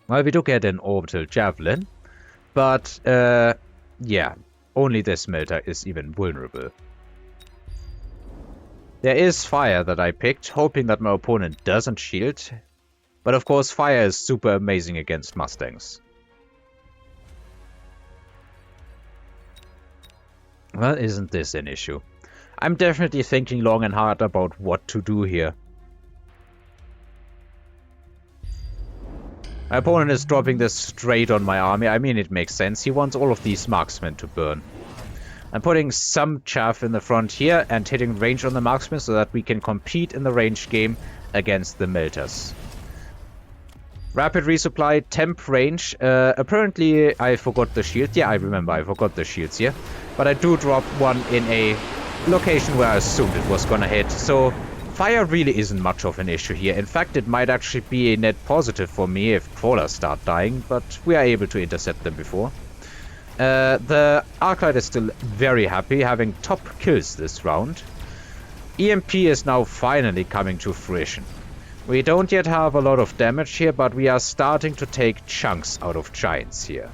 Well, we do get an orbital javelin, but yeah, only this melter is even vulnerable. There is fire that I picked, hoping that my opponent doesn't shield, but of course fire is super amazing against Mustangs. Well, isn't this an issue? I'm definitely thinking long and hard about what to do here. My opponent is dropping this straight on my army. I mean, it makes sense. He wants all of these marksmen to burn. I'm putting some chaff in the front here and hitting range on the marksmen so that we can compete in the range game against the melters. Rapid resupply, temp range. Apparently I forgot the shield. Yeah, I remember I forgot the shields here. But I do drop one in a location where I assumed it was gonna hit. So fire really isn't much of an issue here. In fact, it might actually be a net positive for me if crawlers start dying, but we are able to intercept them before. The Arclight is still very happy, having top kills this round. EMP is now finally coming to fruition. We don't yet have a lot of damage here, but we are starting to take chunks out of giants here.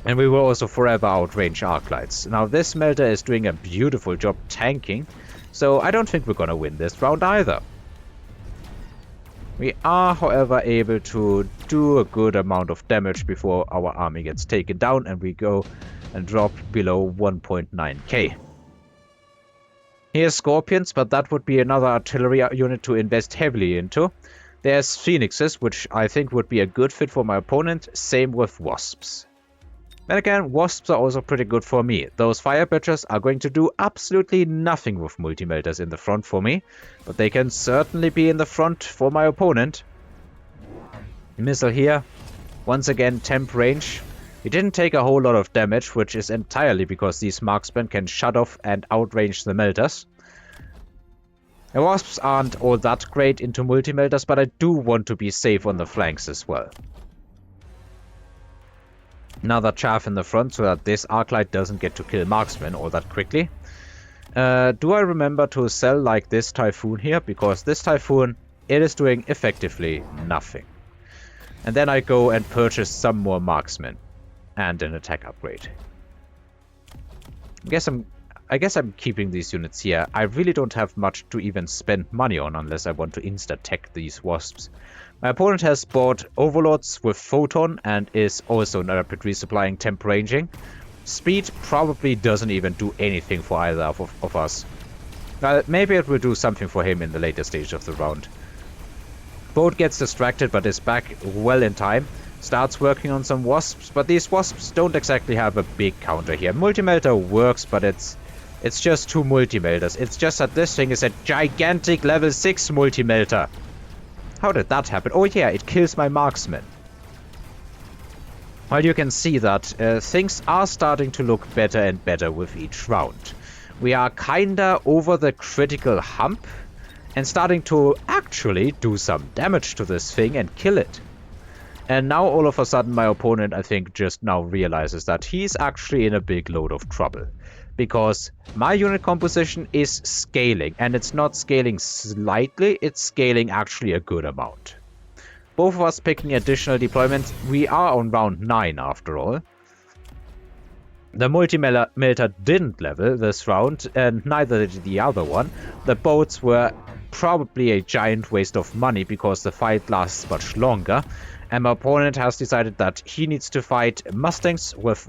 And we will also forever outrange Arclights. Now this melter is doing a beautiful job tanking, so I don't think we're gonna win this round either. We are, however, able to do a good amount of damage before our army gets taken down and we go and drop below 1.9k. Here's Scorpions, but that would be another artillery unit to invest heavily into. There's Phoenixes, which I think would be a good fit for my opponent, same with Wasps. Then again, Wasps are also pretty good for me. Those Fire Bitches are going to do absolutely nothing with Multimelters in the front for me, but they can certainly be in the front for my opponent. Missile here. Once again, temp range. He didn't take a whole lot of damage, which is entirely because these marksmen can shut off and outrange the melters. The Wasps aren't all that great into Multimelters, but I do want to be safe on the flanks as well. Another chaff in the front so that this Arclight doesn't get to kill marksmen all that quickly. Do I remember to sell like this Typhoon here? Because this Typhoon, it is doing effectively nothing. And then I go and purchase some more marksmen and an attack upgrade. I guess I'm keeping these units here. I really don't have much to even spend money on unless I want to insta-tech these Wasps. My opponent has bought Overlords with Photon and is also rapid resupplying temp ranging. Speed probably doesn't even do anything for either of us. Maybe it will do something for him in the later stage of the round. Boat gets distracted but is back well in time. Starts working on some Wasps, but these Wasps don't exactly have a big counter here. Multimelter works, but it's just 2 Multimelters. It's just that this thing is a gigantic level 6 Multimelter. How did that happen? Oh yeah, it kills my marksman. Well, you can see that things are starting to look better and better with each round. We are kinda over the critical hump and starting to actually do some damage to this thing and kill it. And now all of a sudden my opponent, I think, just now realizes that he's actually in a big load of trouble. Because my unit composition is scaling, and it's not scaling slightly, it's scaling actually a good amount. Both of us picking additional deployments, we are on round 9 after all. The Multimelter didn't level this round, and neither did the other one. The boats were probably a giant waste of money because the fight lasts much longer. And my opponent has decided that he needs to fight Mustangs, with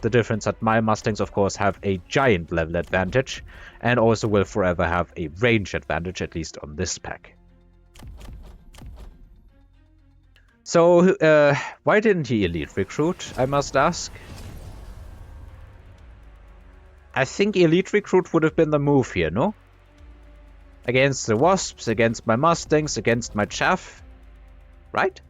the difference that my Mustangs, of course, have a giant level advantage, and also will forever have a range advantage, at least on this pack. So, why didn't he elite recruit, I must ask? I think elite recruit would have been the move here, no? Against the Wasps, against my Mustangs, against my chaff, right?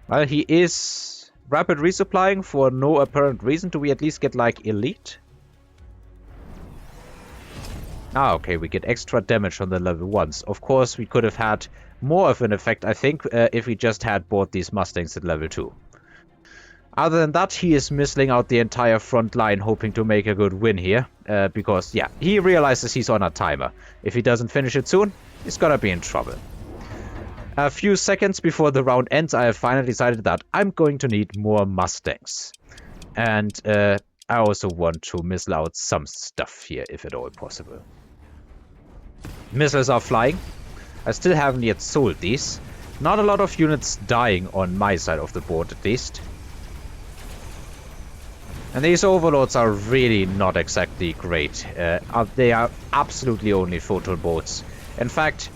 Well, he is rapid resupplying for no apparent reason. Do we at least get, like, elite? Ah, okay, we get extra damage on the level 1s. Of course, we could have had more of an effect, I think, if we just had bought these Mustangs at level 2. Other than that, he is missling out the entire front line, hoping to make a good win here. Because, yeah, he realizes he's on a timer. If he doesn't finish it soon, he's gonna be in trouble. A few seconds before the round ends, I have finally decided that I'm going to need more Mustangs. And I also want to missile out some stuff here, if at all possible. Missiles are flying. I still haven't yet sold these. Not a lot of units dying on my side of the board, at least. And these overlords are really not exactly great. They are absolutely only photon boats. In fact,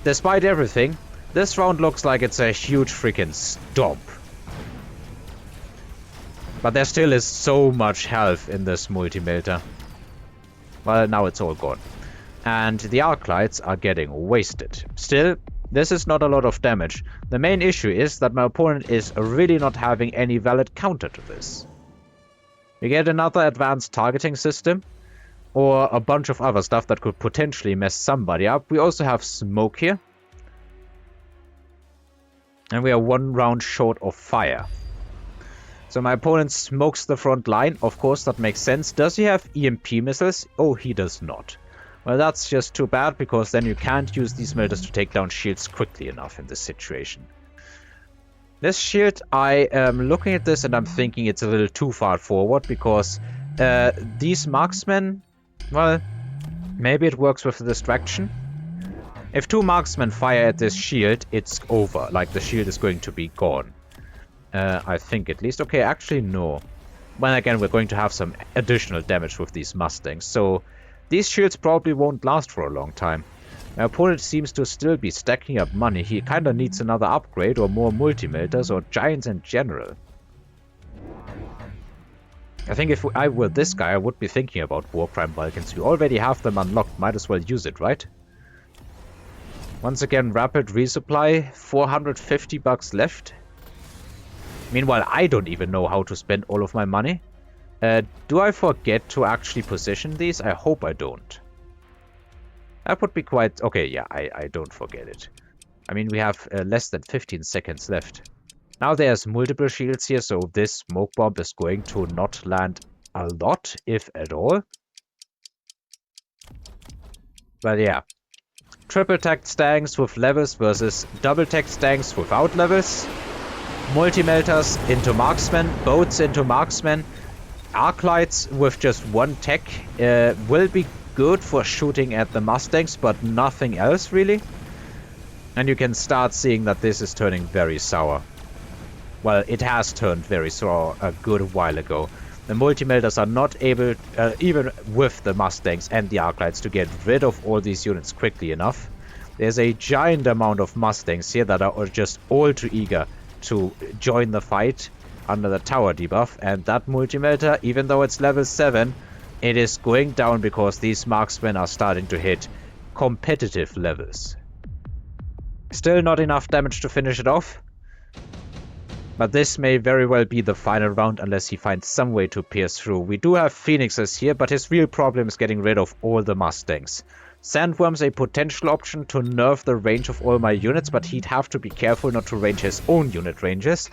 despite everything, this round looks like it's a huge freaking stomp. But there still is so much health in this Multimelter. Well, now it's all gone. And the arc lights are getting wasted. Still, this is not a lot of damage. The main issue is that my opponent is really not having any valid counter to this. We get another advanced targeting system, or a bunch of other stuff that could potentially mess somebody up. We also have smoke here. And we are one round short of fire. So my opponent smokes the front line. Of course, that makes sense. Does he have EMP missiles? Oh, he does not. Well, that's just too bad, because then you can't use these melters to take down shields quickly enough in this situation. This shield, I am looking at this and I'm thinking it's a little too far forward, because these marksmen, well, maybe it works with the distraction. If two marksmen fire at this shield, it's over. Like, the shield is going to be gone. I think, at least. Okay, actually, no. Well, again, we're going to have some additional damage with these Mustangs. So, these shields probably won't last for a long time. My opponent seems to still be stacking up money. He kinda needs another upgrade, or more Multimelters, or giants in general. I think if I were this guy, I would be thinking about War Crime Balkans. We already have them unlocked. Might as well use it, right? Once again, rapid resupply. 450 bucks left. Meanwhile, I don't even know how to spend all of my money. Do I forget to actually position these? I hope I don't. That would be quite... Okay, yeah, I don't forget it. I mean, we have less than 15 seconds left. Now there's multiple shields here, so this smoke bomb is going to not land a lot, if at all. But yeah. Triple tagged stanks with levels versus double tagged stanks without levels. Multimelters into marksmen, boats into marksmen. Arc lights with just one tech will be good for shooting at the Mustangs, but nothing else really. And you can start seeing that this is turning very sour. Well, it has turned very sour a good while ago. The Multimelters are not able, even with the Mustangs and the arc lights, to get rid of all these units quickly enough. There's a giant amount of Mustangs here that are just all too eager to join the fight under the tower debuff, and that Multimelter, even though it's level 7, it is going down because these marksmen are starting to hit competitive levels. Still not enough damage to finish it off, but this may very well be the final round unless he finds some way to pierce through. We do have Phoenixes here, but his real problem is getting rid of all the Mustangs. Sandworm's a potential option to nerf the range of all my units, but he'd have to be careful not to range his own unit ranges.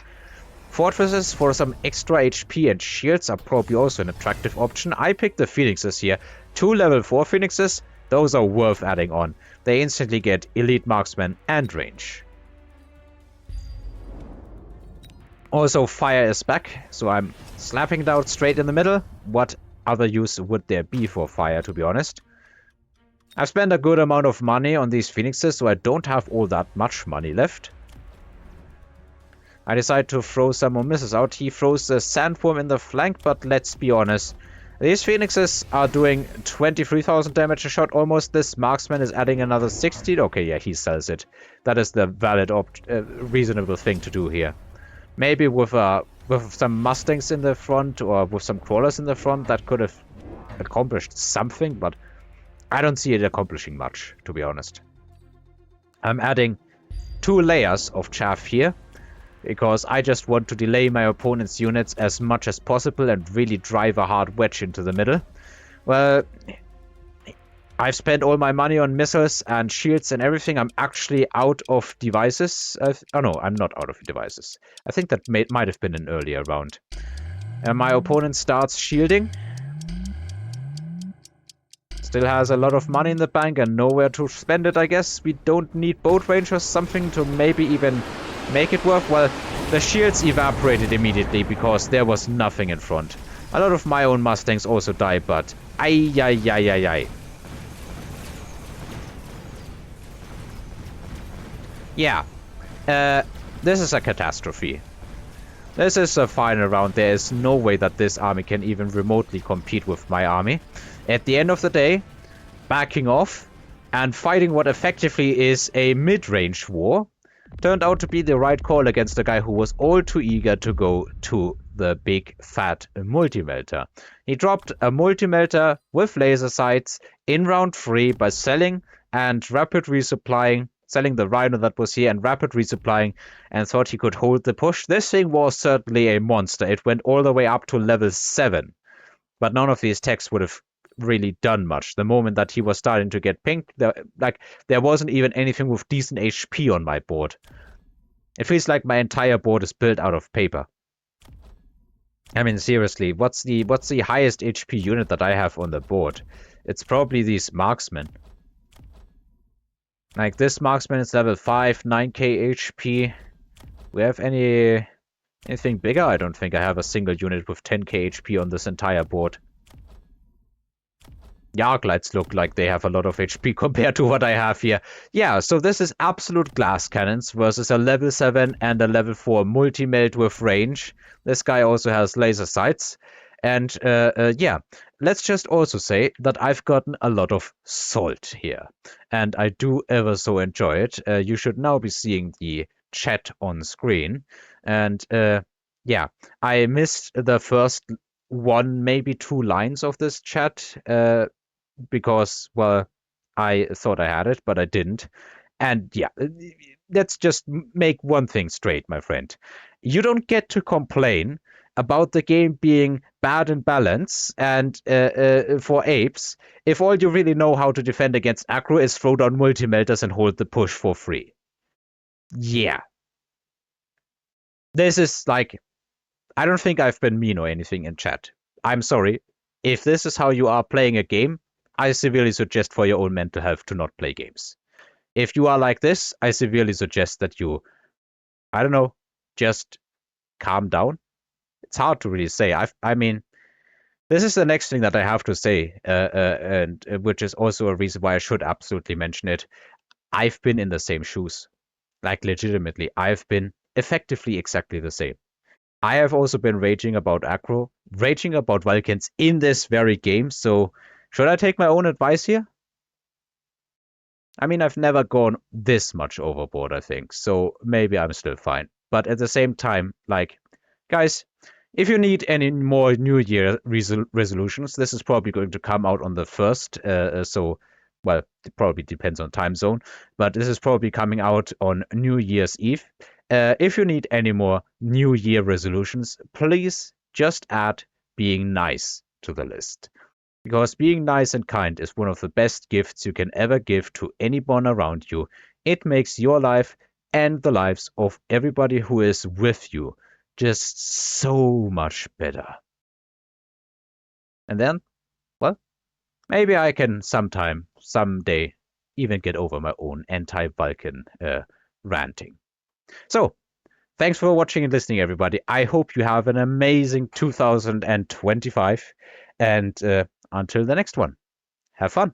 Fortresses for some extra HP and shields are probably also an attractive option. I picked the Phoenixes here. 2 level 4 Phoenixes, those are worth adding on. They instantly get elite marksman and range. Also, fire is back, so I'm slapping it out straight in the middle. What other use would there be for fire, to be honest? I've spent a good amount of money on these Phoenixes, so I don't have all that much money left. I decide to throw some more missiles out. He throws the Sandworm in the flank, but let's be honest. These Phoenixes are doing 23,000 damage a shot almost. This marksman is adding another 16. Okay, yeah, he sells it. That is the valid, reasonable thing to do here. Maybe with some Mustangs in the front or with some crawlers in the front, that could have accomplished something, but I don't see it accomplishing much, to be honest. I'm adding 2 layers of chaff here, because I just want to delay my opponent's units as much as possible and really drive a hard wedge into the middle. Well, I've spent all my money on missiles and shields and everything. I'm actually out of devices. Oh no, I'm not out of devices. I think that might have been an earlier round. My opponent starts shielding. Still has a lot of money in the bank and nowhere to spend it, I guess. We don't need boat range or something to maybe even make it work. Well, the shields evaporated immediately because there was nothing in front. A lot of my own Mustangs also die, but ay. Yeah, this is a catastrophe. This is a final round. There is no way that this army can even remotely compete with my army. At the end of the day, backing off and fighting what effectively is a mid-range war turned out to be the right call against a guy who was all too eager to go to the big fat Multimelter. He dropped a Multimelter with laser sights in round 3 by selling and rapid resupplying, selling the Rhino that was here and rapid resupplying, and thought he could hold the push. This thing was certainly a monster. It went all the way up to level 7, but none of these techs would have really done much. The moment that he was starting to get pinged, there wasn't even anything with decent HP on my board. It feels like my entire board is built out of paper. I mean, seriously, what's the highest HP unit that I have on the board? It's probably these marksmen. Like this marksman is level 5, 9k HP. We have anything bigger? I don't think I have a single unit with 10k HP on this entire board. The Arclights look like they have a lot of HP compared to what I have here. Yeah, so this is absolute glass cannons versus a level 7 and a level 4 multi-melt with range. This guy also has laser sights. And yeah, let's just also say that I've gotten a lot of salt here. And I do ever so enjoy it. You should now be seeing the chat on screen. And yeah, I missed the first 1, maybe 2 lines of this chat. Because, well, I thought I had it, but I didn't. And yeah, let's just make one thing straight, my friend. You don't get to complain about the game being bad in balance and for apes if all you really know how to defend against aggro is throw down multimelters and hold the push for free. Yeah. This is like, I don't think I've been mean or anything in chat. I'm sorry. If this is how you are playing a game, I severely suggest for your own mental health to not play games. If you are like this, I severely suggest that you, I don't know, just calm down. It's hard to really say. I mean, this is the next thing that I have to say, and which is also a reason why I should absolutely mention it. I've been in the same shoes. Like, legitimately, I've been effectively exactly the same. I have also been raging about aggro, raging about Vulcans in this very game, so should I take my own advice here? I mean, I've never gone this much overboard, I think, so maybe I'm still fine. But at the same time, like, guys, if you need any more New Year resolutions, this is probably going to come out on the 1st, so, well, it probably depends on time zone, but this is probably coming out on New Year's Eve. If you need any more New Year resolutions, please just add being nice to the list. Because being nice and kind is one of the best gifts you can ever give to anyone around you. It makes your life and the lives of everybody who is with you just so much better. And then, well, maybe I can someday, even get over my own anti-Vulcan ranting. So, thanks for watching and listening, everybody. I hope you have an amazing 2025. And until the next one, have fun.